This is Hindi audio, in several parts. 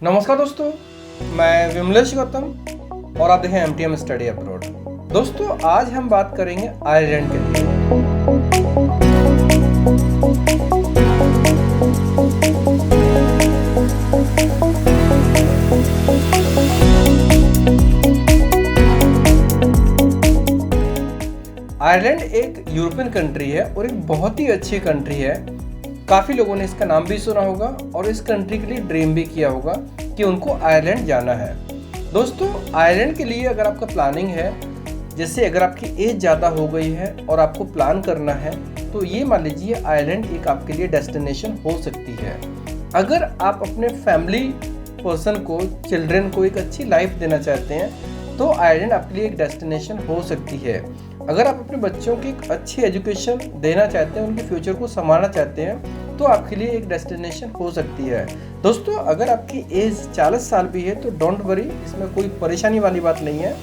नमस्कार दोस्तों, मैं विमलेश गौतम और आप देखें एमटीएम स्टडी अब्रॉड। दोस्तों, आज हम बात करेंगे आयरलैंड के लिए। आयरलैंड एक यूरोपियन कंट्री है और एक बहुत ही अच्छी कंट्री है। काफ़ी लोगों ने इसका नाम भी सुना होगा और इस कंट्री के लिए ड्रीम भी किया होगा कि उनको आयरलैंड जाना है। दोस्तों, आयरलैंड के लिए अगर आपका प्लानिंग है, जैसे अगर आपकी एज ज़्यादा हो गई है और आपको प्लान करना है, तो ये मान लीजिए आयरलैंड एक आपके लिए डेस्टिनेशन हो सकती है। अगर आप अपने फैमिली पर्सन को, चिल्ड्रन को एक अच्छी लाइफ देना चाहते हैं तो आयरलैंड आपके लिए एक डेस्टिनेशन हो सकती है। अगर आप अपने बच्चों की एक अच्छी एजुकेशन देना चाहते हैं, उनके फ्यूचर को संभालना चाहते हैं, तो आपके लिए एक डेस्टिनेशन हो सकती है। दोस्तों, अगर आपकी एज 40 साल भी है तो डोंट वरी, इसमें कोई परेशानी वाली बात नहीं है।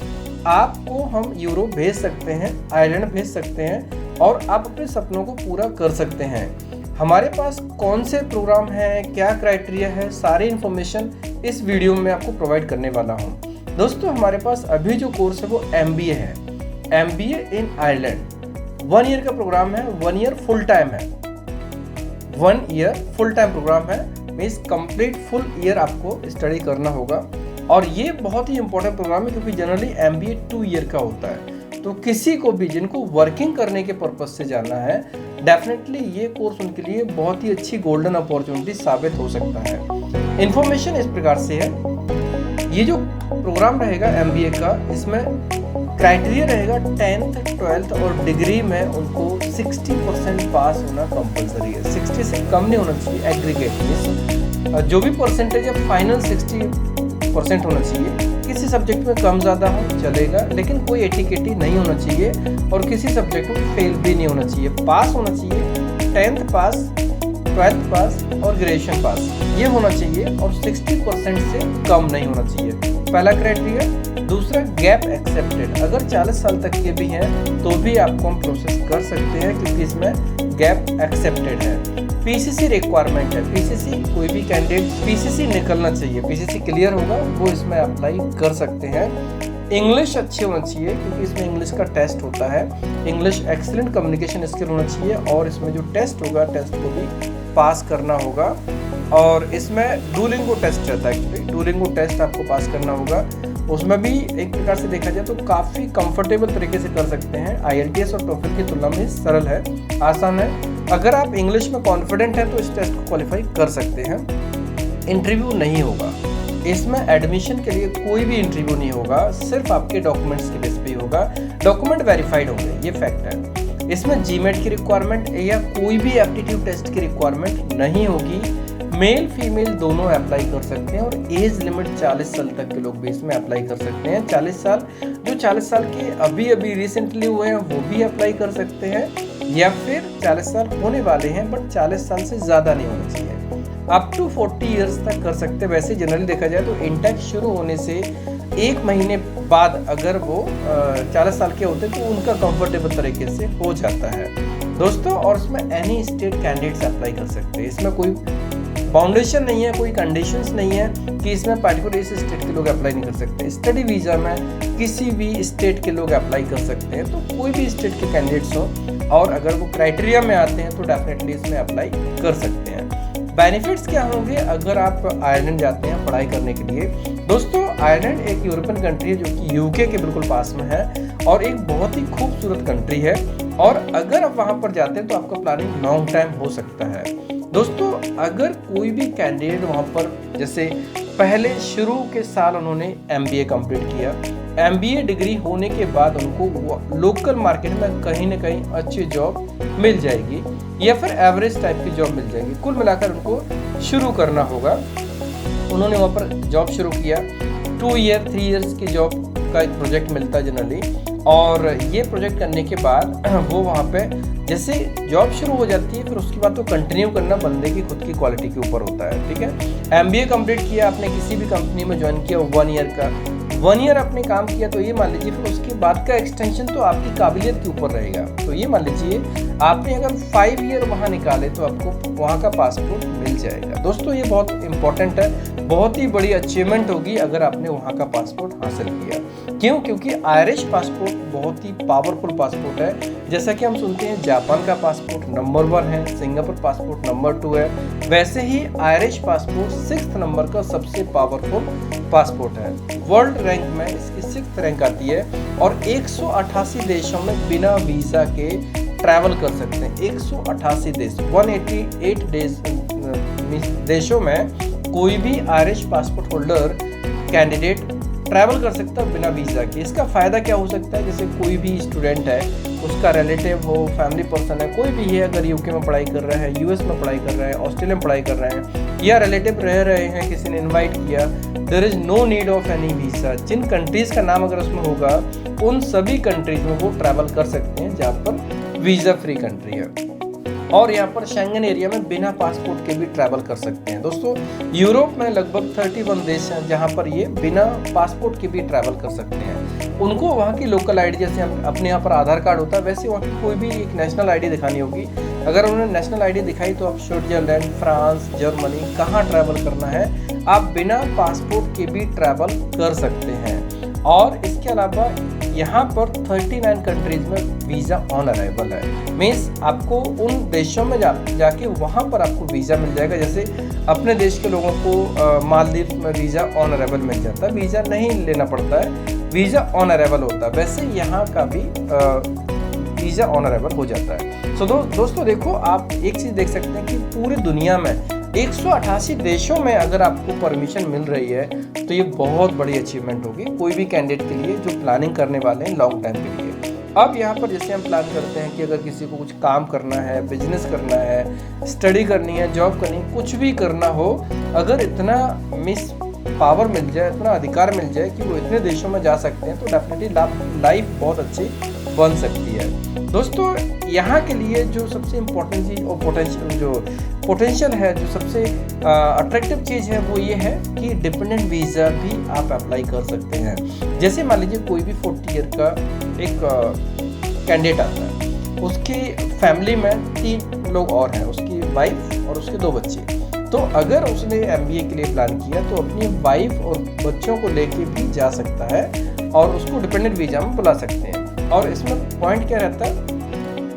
आपको हम यूरोप भेज सकते हैं, आयरलैंड भेज सकते हैं और आप अपने सपनों को पूरा कर सकते हैं। हमारे पास कौन से प्रोग्राम हैं, क्या क्राइटेरिया है, सारी इन्फॉर्मेशन इस वीडियो में आपको प्रोवाइड करने वाला हूँ। दोस्तों, हमारे पास अभी जो कोर्स है वो MBA है, MBA इन आयरलैंड। 1 ईयर का प्रोग्राम है, 1 ईयर फुल टाइम है, 1 ईयर फुल टाइम प्रोग्राम है। मीन्स कंप्लीट फुल ईयर आपको स्टडी करना होगा और ये बहुत ही इंपॉर्टेंट प्रोग्राम है क्योंकि जनरली MBA 2 ईयर का होता है। तो किसी को भी जिनको वर्किंग करने के पर्पज से जाना है, डेफिनेटली ये कोर्स उनके लिए बहुत ही अच्छी गोल्डन अपॉर्चुनिटी साबित हो सकता है। इंफॉर्मेशन इस प्रकार से है, ये जो प्रोग्राम रहेगा MBA का, इसमें क्राइटेरिया रहेगा 10th 12th और डिग्री में उनको 60% पास होना कंपलसरी है। 60 से कम नहीं होना चाहिए एग्रीगेट में। जो भी परसेंटेज है फाइनल 60% होना चाहिए। किसी सब्जेक्ट में कम ज़्यादा हो चलेगा, लेकिन कोई एटीकेटी नहीं होना चाहिए और किसी सब्जेक्ट में फेल भी नहीं होना चाहिए। पास होना चाहिए, 10th पास, 12th पास और ग्रेजुएशन पास, ये होना चाहिए और 60% से कम नहीं होना चाहिए, पहला क्राइटेरिया। दूसरा, गैप एक्सेप्टेड। अगर 40 साल तक के भी हैं तो भी आपको हम प्रोसेस कर सकते हैं क्योंकि इसमें गैप एक्सेप्टेड है। PCC रिक्वायरमेंट है, PCC कोई भी कैंडिडेट PCC निकलना चाहिए, PCC क्लियर होगा वो इसमें अप्लाई कर सकते हैं। इंग्लिश अच्छी होना चाहिए क्योंकि इसमें इंग्लिश का टेस्ट होता है। इंग्लिश एक्सीलेंट कम्युनिकेशन स्किल होना चाहिए और इसमें जो टेस्ट होगा, टेस्ट को भी पास करना होगा। और इसमें डुओलिंगो टेस्ट रहता है, एक्चुअली डुओलिंगो टेस्ट आपको पास करना होगा। उसमें भी एक प्रकार से देखा जाए तो काफ़ी कंफर्टेबल तरीके से कर सकते हैं। IELTS और TOEFL की तुलना में सरल है, आसान है। अगर आप इंग्लिश में कॉन्फिडेंट हैं तो इस टेस्ट को क्वालिफाई कर सकते हैं। इंटरव्यू नहीं होगा इसमें, एडमिशन के लिए कोई भी इंटरव्यू नहीं होगा, सिर्फ आपके डॉक्यूमेंट्स के बेस पे ही होगा। डॉक्यूमेंट वेरीफाइड होंगे, ये फैक्ट है। इसमें GMAT की रिक्वायरमेंट या कोई भी एप्टीट्यूड टेस्ट की रिक्वायरमेंट नहीं होगी। मेल फीमेल दोनों अप्लाई कर सकते हैं और एज लिमिट 40 साल तक के लोग भी इसमें अप्लाई कर सकते हैं। 40 साल, जो 40 साल के अभी रिसेंटली हुए हैं वो भी अप्लाई कर सकते हैं, या फिर 40 साल होने वाले हैं बट 40 साल से ज़्यादा नहीं होना चाहिए। अप टू 40 ईयर्स तक कर सकते हैं। वैसे जनरली देखा जाए तो इंटेक शुरू होने से 1 महीने बाद अगर वो 40 साल के होते तो उनका कंफर्टेबल तरीके से हो जाता है दोस्तों। और इसमें एनी स्टेट कैंडिडेट्स अप्लाई कर सकते हैं, इसमें कोई बाउंडेशन नहीं है, कोई कंडीशंस नहीं है कि इसमें पार्टिकुलर इस स्टेट के लोग अप्लाई नहीं कर सकते। स्टडी वीज़ा में किसी भी स्टेट के लोग अप्लाई कर सकते हैं, तो कोई भी स्टेट के कैंडिडेट्स हो और अगर वो क्राइटेरिया में आते हैं तो डेफिनेटली इसमें अप्लाई कर सकते हैं। बेनिफिट्स क्या होंगे अगर आप आयरलैंड जाते हैं पढ़ाई करने के लिए? दोस्तों, आयरलैंड एक यूरोपियन कंट्री है जो कि UK के बिल्कुल पास में है और एक बहुत ही खूबसूरत कंट्री है। और अगर आप वहाँ पर जाते हैं तो आपका प्लानिंग लॉन्ग टाइम हो सकता है। दोस्तों, अगर कोई भी कैंडिडेट वहाँ पर, जैसे पहले शुरू के साल उन्होंने MBA कंप्लीट किया, MBA डिग्री होने के बाद उनको लोकल मार्केट में कहीं ना कहीं अच्छी जॉब मिल जाएगी या फिर एवरेज टाइप की जॉब मिल जाएगी। कुल मिलाकर उनको शुरू करना होगा। उन्होंने वहाँ पर जॉब शुरू किया, 2 ईयर 3 ईयर्स की जॉब का एक प्रोजेक्ट मिलता है जनरली, और ये प्रोजेक्ट करने के बाद वो वहाँ पे जैसे जॉब शुरू हो जाती है, फिर उसके बाद तो कंटिन्यू करना बंदे की खुद की क्वालिटी के ऊपर होता है। ठीक है, MBA कंप्लीट किया आपने, किसी भी कंपनी में ज्वाइन किया 1 ईयर का, 1 ईयर आपने काम किया तो ये मान लीजिए, फिर उसके बाद का एक्सटेंशन तो आपकी काबिलियत के ऊपर रहेगा। तो ये मान लीजिए आपने अगर 5 ईयर वहाँ निकाले तो आपको वहाँ का पासपोर्ट मिल जाएगा। दोस्तों ये बहुत इंपॉर्टेंट है, बहुत ही बड़ी अचीवमेंट होगी अगर आपने वहाँ का पासपोर्ट हासिल किया। क्यों? क्योंकि आयरिश पासपोर्ट बहुत ही पावरफुल पासपोर्ट है। जैसा कि हम सुनते हैं जापान का पासपोर्ट नंबर 1 है, सिंगापुर पासपोर्ट नंबर 2 है, वैसे ही आयरिश पासपोर्ट 6th नंबर का सबसे पावरफुल पासपोर्ट है। वर्ल्ड रैंक में इसकी 6th रैंक आती है और 188 देशों में बिना वीज़ा के ट्रैवल कर सकते हैं। 188 देश, 188 देशों में कोई भी Irish passport holder candidate travel कर सकता है बिना वीज़ा के। इसका फ़ायदा क्या हो सकता है? जैसे कोई भी स्टूडेंट है, उसका रिलेटिव हो, फैमिली पर्सन है, कोई भी है, अगर यूके में पढ़ाई कर रहा है, यूएस में पढ़ाई कर रहा है, ऑस्ट्रेलिया में पढ़ाई कर रहे हैं, या रिलेटिव रह रहे हैं, किसी ने इनवाइट किया, there is no need of any visa. जिन कंट्रीज़ का नाम अगर उसमें होगा उन सभी कंट्रीज़ में वो ट्रैवल कर सकते हैं जहाँ पर वीज़ा फ्री कंट्री है। और यहाँ पर शेंगन एरिया में बिना पासपोर्ट के भी ट्रैवल कर सकते हैं। दोस्तों यूरोप में लगभग 31 देश हैं जहाँ पर ये बिना पासपोर्ट के भी ट्रैवल कर सकते हैं। उनको वहाँ की लोकल आईडी, जैसे अपने यहाँ पर आधार कार्ड होता है, वैसे वहाँ की कोई भी एक नेशनल आईडी दिखानी होगी। अगर उन्होंने नेशनल आईडी दिखाई तो आप स्विट्जरलैंड, फ्रांस, जर्मनी कहाँ ट्रैवल करना है आप बिना पासपोर्ट के भी ट्रैवल कर सकते हैं। और इसके अलावा यहाँ पर 39 कंट्रीज में वीज़ा ऑन अराइवल है। मीन्स आपको उन देशों में जाके वहाँ पर आपको वीज़ा मिल जाएगा। जैसे अपने देश के लोगों को मालदीव में वीज़ा ऑन अराइवल मिल जाता है, वीज़ा नहीं लेना पड़ता है, वीज़ा ऑन अराइवल होता है। वैसे यहाँ का भी वीज़ा ऑन अराइवल हो जाता है। सो दोस्तों देखो, आप एक चीज़ देख सकते हैं कि पूरी दुनिया में 188 देशों में अगर आपको परमिशन मिल रही है तो ये बहुत बड़ी अचीवमेंट होगी कोई भी कैंडिडेट के लिए जो प्लानिंग करने वाले हैं लॉन्ग टाइम के लिए। अब यहाँ पर जैसे हम प्लान करते हैं कि अगर किसी को कुछ काम करना है, बिजनेस करना है, स्टडी करनी है, जॉब करनी है, कुछ भी करना हो, अगर इतना पावर मिल जाए, इतना अधिकार मिल जाए कि वो इतने देशों में जा सकते हैं तो डेफिनेटली लाइफ बहुत अच्छी बन सकती है। दोस्तों यहाँ के लिए जो सबसे इम्पोर्टेंट चीज़ और पोटेंशियल है, जो सबसे अट्रैक्टिव चीज़ है वो ये है कि डिपेंडेंट वीज़ा भी आप अप्लाई कर सकते हैं। जैसे मान लीजिए कोई भी 40 ईयर का एक कैंडिडेट आता है, उसकी फैमिली में 3 लोग और हैं, उसकी वाइफ और उसके 2 बच्चे। तो अगर उसने MBA के लिए प्लान किया तो अपनी वाइफ और बच्चों को लेके भी जा सकता है और उसको डिपेंडेंट वीज़ा में बुला सकते हैं। और इसमें पॉइंट क्या रहता है,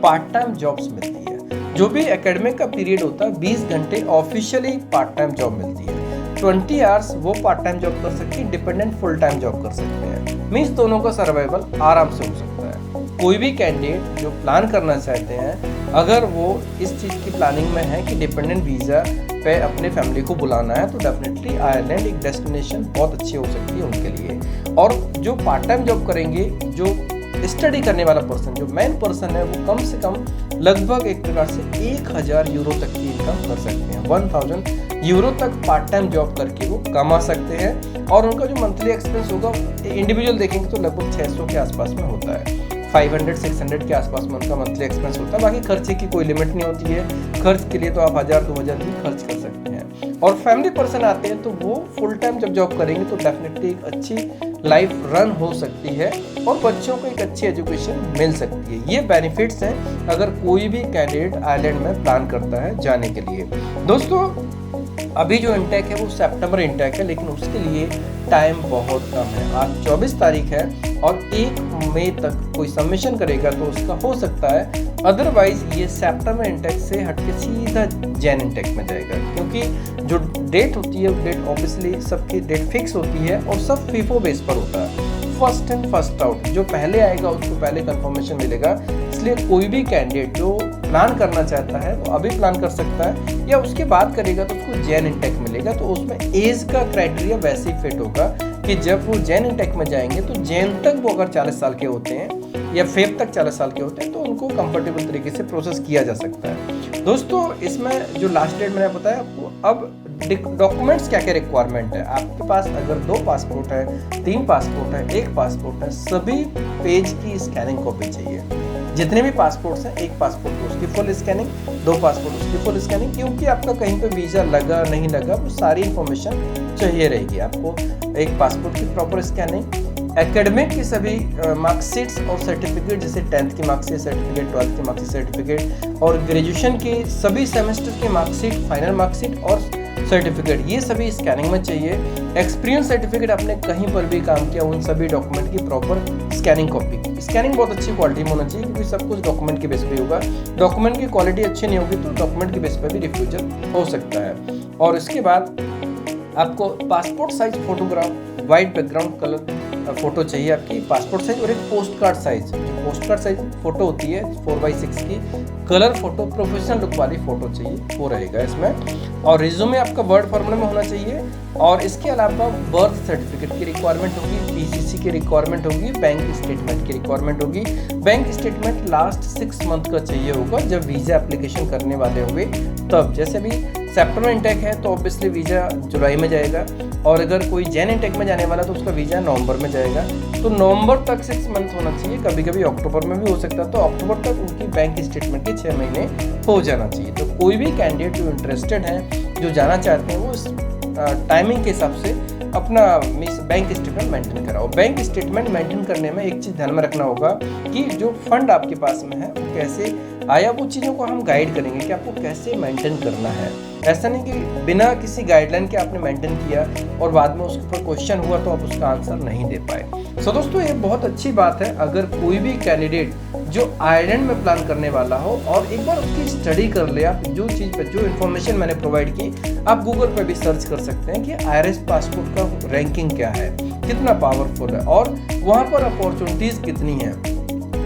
पार्ट टाइम जॉब्स मिलती है। जो भी एकेडमिक का पीरियड होता है 20 घंटे ऑफिशियली पार्ट टाइम जॉब मिलती है। 20 आवर्स वो पार्ट टाइम जॉब कर सकती है, डिपेंडेंट फुल टाइम जॉब कर सकते हैं। मीन्स दोनों का सर्वाइवल आराम से हो सकता है। कोई भी कैंडिडेट जो प्लान करना चाहते हैं, अगर वो इस चीज़ की प्लानिंग में है कि डिपेंडेंट वीज़ा पे अपने फैमिली को बुलाना है, तो डेफिनेटली आयरलैंड एक डेस्टिनेशन बहुत अच्छी हो सकती है उनके लिए। और जो पार्ट टाइम जॉब करेंगे, जो स्टडी करने वाला पर्सन, जो मेन पर्सन है, वो कम से कम लगभग एक प्रकार से 1000 यूरो तक की इनकम कर सकते हैं। 1000 यूरो तक पार्ट टाइम जॉब करके वो कमा सकते हैं। और उनका जो मंथली एक्सपेंस होगा, इंडिविजुअल देखेंगे तो लगभग 600 के आसपास में होता है। 500-600 के आसपास में उनका मंथली एक्सपेंस होता है। बाकी खर्चे की कोई लिमिट नहीं होती है। खर्च के लिए तो आप 1000-2000 भी खर्च कर सकते हैं। और फैमिली पर्सन आते हैं तो वो फुल टाइम जब जॉब करेंगे तो डेफिनेटली एक अच्छी लाइफ रन हो सकती है और बच्चों को एक अच्छी एजुकेशन मिल सकती है। ये बेनिफिट्स हैं अगर कोई भी कैंडिडेट आयरलैंड में प्लान करता है जाने के लिए। दोस्तों अभी जो इंटेक है वो सितंबर इंटेक है, लेकिन उसके लिए टाइम बहुत कम है। आज 24 तारीख है और 1 मई तक कोई सबमिशन करेगा तो उसका हो सकता है, अदरवाइज ये सितंबर इंटेक से हटके सीधा जैन इंटेक में जाएगा। क्योंकि जो डेट होती है वो डेट ऑब्वियसली सबकी डेट फिक्स होती है और सब फीफो बेस पर होता है, फर्स्ट इन फर्स्ट आउट। जो पहले आएगा उसको पहले कंफर्मेशन मिलेगा। इसलिए कोई भी कैंडिडेट जो प्लान करना चाहता है वो अभी प्लान कर सकता है, या उसके बाद करेगा तो उसको जैन इंटेक मिलेगा। तो उसमें एज का क्राइटेरिया वैसे ही फिट होगा कि जब वो जैन इंटेक में जाएंगे तो जैन तक वो अगर 40 साल के होते हैं या फेब तक 40 साल के होते हैं तो उनको कंफर्टेबल तरीके से प्रोसेस किया जा सकता है। दोस्तों इसमें जो लास्ट डेट मैंने बताया आपको, अब डॉक्यूमेंट्स क्या क्या रिक्वायरमेंट है। आपके पास अगर 2 पासपोर्ट है, 3 पासपोर्ट है, 1 पासपोर्ट है, सभी पेज की स्कैनिंग कॉपी चाहिए। जितने भी पासपोर्ट्स हैं, एक पासपोर्ट उसकी फुल स्कैनिंग, 2 पासपोर्ट उसकी फुल स्कैनिंग, क्योंकि आपका कहीं पे वीज़ा लगा नहीं लगा वो सारी इन्फॉर्मेशन चाहिए रहेगी आपको। एक पासपोर्ट की प्रॉपर स्कैनिंग, एकेडमिक की सभी मार्कशीट्स और सर्टिफिकेट, जैसे 10th की मार्कशीट सर्टिफिकेट, 12th की मार्कशीट सर्टिफिकेट और ग्रेजुएशन की सभी सेमेस्टर की मार्कशीट, फाइनल मार्कशीट और सर्टिफिकेट, ये सभी स्कैनिंग में चाहिए। एक्सपीरियंस सर्टिफिकेट, आपने कहीं पर भी काम किया, उन सभी डॉक्यूमेंट की प्रॉपर स्कैनिंग कॉपी। स्कैनिंग बहुत अच्छी क्वालिटी में होना चाहिए, क्योंकि सब कुछ डॉक्यूमेंट के बेस पे होगा। डॉक्यूमेंट की क्वालिटी अच्छी नहीं होगी तो डॉक्यूमेंट के बेस पे भी रिफ्यूजल हो सकता है। और इसके बाद आपको passport size photograph, white background colour photo चाहिए आपकी, पासपोर्ट साइज और एक पोस्ट कार्ड साइज। जो पोस्ट कार्ड साइज फोटो होती है 4x6 की कलर फोटो, प्रोफेशनल लुक वाली फोटो चाहिए, वो रहेगा इसमें। और रिज्यूमे आपका वर्ड फॉर्मेट में होना चाहिए। और इसके अलावा बर्थ सर्टिफिकेट की रिक्वायरमेंट होगी, पीसीसी की रिक्वायरमेंट होगी, बैंक स्टेटमेंट की रिक्वायरमेंट होगी। बैंक स्टेटमेंट लास्ट 6 मंथ का चाहिए होगा जब वीज़ा एप्लीकेशन करने वाले होंगे तब। जैसे अभी सितंबर इंटेक है तो ऑब्वियसली वीज़ा जुलाई में जाएगा, और अगर कोई जैन इंटेक में जाने वाला तो उसका वीज़ा नवंबर में जाएगा। तो नवंबर तक 6 मंथ होना चाहिए, कभी कभी अक्टूबर में भी हो सकता है। तो अक्टूबर तक उनकी बैंक स्टेटमेंट के 6 महीने हो जाना चाहिए। तो कोई भी कैंडिडेट जो इंटरेस्टेड हैं, जो जाना चाहते हैं, वो इस टाइमिंग के हिसाब से अपना बैंक स्टेटमेंट मेंटेन कराओ। बैंक स्टेटमेंट मेंटेन करने में एक चीज़ ध्यान में रखना होगा कि जो फंड आपके पास में है वो कैसे आया, वो चीज़ों को हम गाइड करेंगे कि आपको कैसे मेंटेन करना है। ऐसा नहीं कि बिना किसी गाइडलाइन के आपने मेंटेन किया और बाद में उसके ऊपर क्वेश्चन हुआ तो आप उसका आंसर नहीं दे पाए। सो दोस्तों, ये बहुत अच्छी बात है अगर कोई भी कैंडिडेट जो आयरलैंड में प्लान करने वाला हो और एक बार उसकी स्टडी कर ले। आप जो चीज़ पर जो इन्फॉर्मेशन मैंने प्रोवाइड की, आप गूगल पर भी सर्च कर सकते हैं कि आईआरएस पासपोर्ट का रैंकिंग क्या है, कितना पावरफुल है और वहाँ पर अपॉर्चुनिटीज़ कितनी है,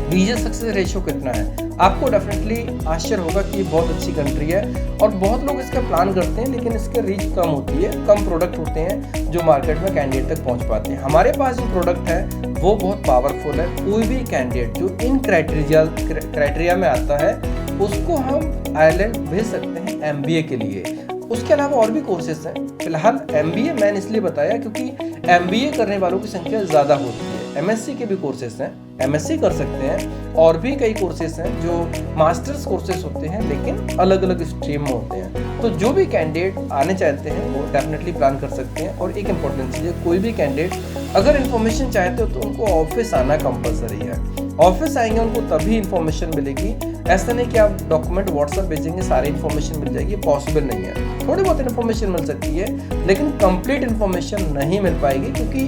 वीजा सक्सेस रेशियो कितना है। आपको डेफिनेटली आश्चर्य होगा कि ये बहुत अच्छी कंट्री है और बहुत लोग इसका प्लान करते हैं, लेकिन इसके रीच कम होती है, कम प्रोडक्ट होते हैं जो मार्केट में कैंडिडेट तक पहुंच पाते हैं। हमारे पास जो प्रोडक्ट है वो बहुत पावरफुल है। कोई भी कैंडिडेट जो इन क्राइटेरिया में आता है उसको हम आयरलैंड भेज सकते हैं एमबीए के लिए। उसके अलावा और भी कोर्सेज हैं। फिलहाल एमबीए मैंने इसलिए बताया क्योंकि एमबीए करने वालों की संख्या ज़्यादा होती है। एमएससी के भी कोर्सेज हैं, एमएससी कर सकते हैं, और भी कई कोर्सेज हैं जो मास्टर्स कोर्सेज होते हैं लेकिन अलग अलग स्ट्रीम में होते हैं। तो जो भी कैंडिडेट आने चाहते हैं वो डेफिनेटली प्लान कर सकते हैं। और एक इंपॉर्टेंट चीज़ है, कोई भी कैंडिडेट अगर इन्फॉर्मेशन चाहते हो तो उनको ऑफिस आना कंपलसरी है। ऑफिस आएंगे उनको तभी इन्फॉर्मेशन मिलेगी। ऐसा नहीं कि आप डॉक्यूमेंट व्हाट्सएप भेजेंगे सारी इन्फॉर्मेशन मिल जाएगी, पॉसिबल नहीं है। थोड़ी बहुत इन्फॉर्मेशन मिल सकती है लेकिन कंप्लीट इन्फॉर्मेशन नहीं मिल पाएगी, क्योंकि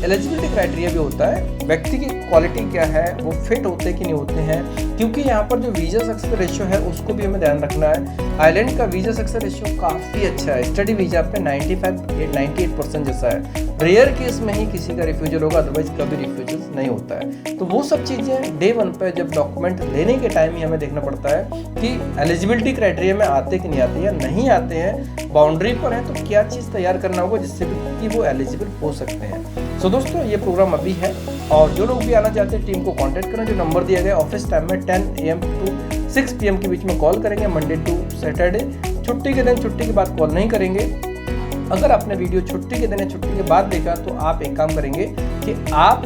एलिजिबिलिटी क्राइटेरिया भी होता है, व्यक्ति की क्वालिटी क्या है, वो फिट होते कि नहीं होते हैं। क्योंकि यहाँ पर जो वीज़ा सक्सेस रेशियो है उसको भी हमें ध्यान रखना है। आइलैंड का वीज़ा सक्सेस रेशियो काफ़ी अच्छा है। स्टडी वीज़ा पे 98% जैसा है। रेयर केस में ही किसी का रिफ्यूजल होगा, अदरवाइज कभी रिफ्यूजल नहीं होता है। तो वो सब चीज़ें डे 1 पे जब डॉक्यूमेंट लेने के टाइम ही हमें देखना पड़ता है कि एलिजिबिलिटी क्राइटेरिया में आते कि नहीं आते, या नहीं आते हैं, बाउंड्री पर हैं, तो क्या चीज़ तैयार करना होगा जिससे कि वो एलिजिबल हो सकते हैं। सो दोस्तों, ये प्रोग्राम अभी है और जो लोग भी आना चाहते हैं टीम को कांटेक्ट करें। जो नंबर दिया गया ऑफिस टाइम में 10 AM to 6 PM के बीच में कॉल करेंगे, मंडे टू सैटरडे। छुट्टी के दिन, छुट्टी के बाद कॉल नहीं करेंगे। अगर आपने वीडियो छुट्टी के दिन या छुट्टी के बाद देखा तो आप एक काम करेंगे कि आप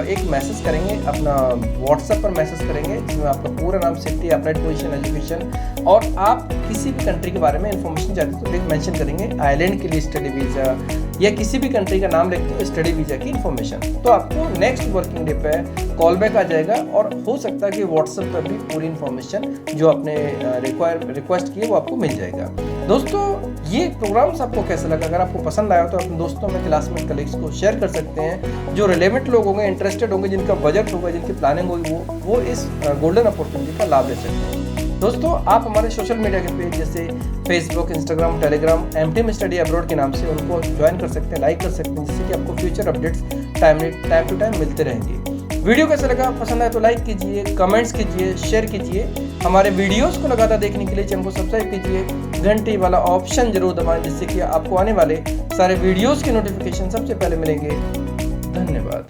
एक मैसेज करेंगे, अपना व्हाट्सएप पर मैसेज करेंगे जिसमें आपका पूरा नाम, सिटी, अप्लाइड पोजीशन, एजुकेशन और आप किसी भी कंट्री के बारे में इन्फॉर्मेशन चाहते हो तो मेंशन करेंगे आइलैंड के लिए स्टडी वीज़ा, या किसी भी कंट्री का नाम लिखते हो स्टडी वीज़ा की इन्फॉर्मेशन। तो आपको नेक्स्ट वर्किंग डे पे कॉल बैक आ जाएगा और हो सकता है कि व्हाट्सएप पर भी पूरी इन्फॉर्मेशन जो आपने रिक्वेस्ट की है वो आपको मिल जाएगा। दोस्तों, ये प्रोग्राम्स आपको कैसा लगा? अगर आपको पसंद आया तो अपने दोस्तों में, क्लासमेट, कलीग्स को शेयर कर सकते हैं। जो रिलेवेंट लोग होंगे, इंटरेस्टेड होंगे, जिनका बजट होगा, जिनकी प्लानिंग होगी, वो इस गोल्डन अपॉर्चुनिटी का लाभ ले सकते हैं। दोस्तों, आप हमारे सोशल मीडिया के पेज जैसे Facebook, Instagram, Telegram, MTM study abroad के नाम से उनको ज्वाइन कर सकते हैं, लाइक कर सकते हैं, जिससे कि आपको future updates time to time मिलते रहेंगे। वीडियो कैसा लगा, पसंद आए तो लाइक कीजिए, कमेंट्स कीजिए, शेयर कीजिए। हमारे वीडियोस को लगातार देखने के लिए चैनल को सब्सक्राइब कीजिए, घंटी वाला ऑप्शन जरूर दबाएं, जिससे कि आपको आने वाले सारे वीडियोस के नोटिफिकेशन सबसे पहले मिलेंगे। धन्यवाद।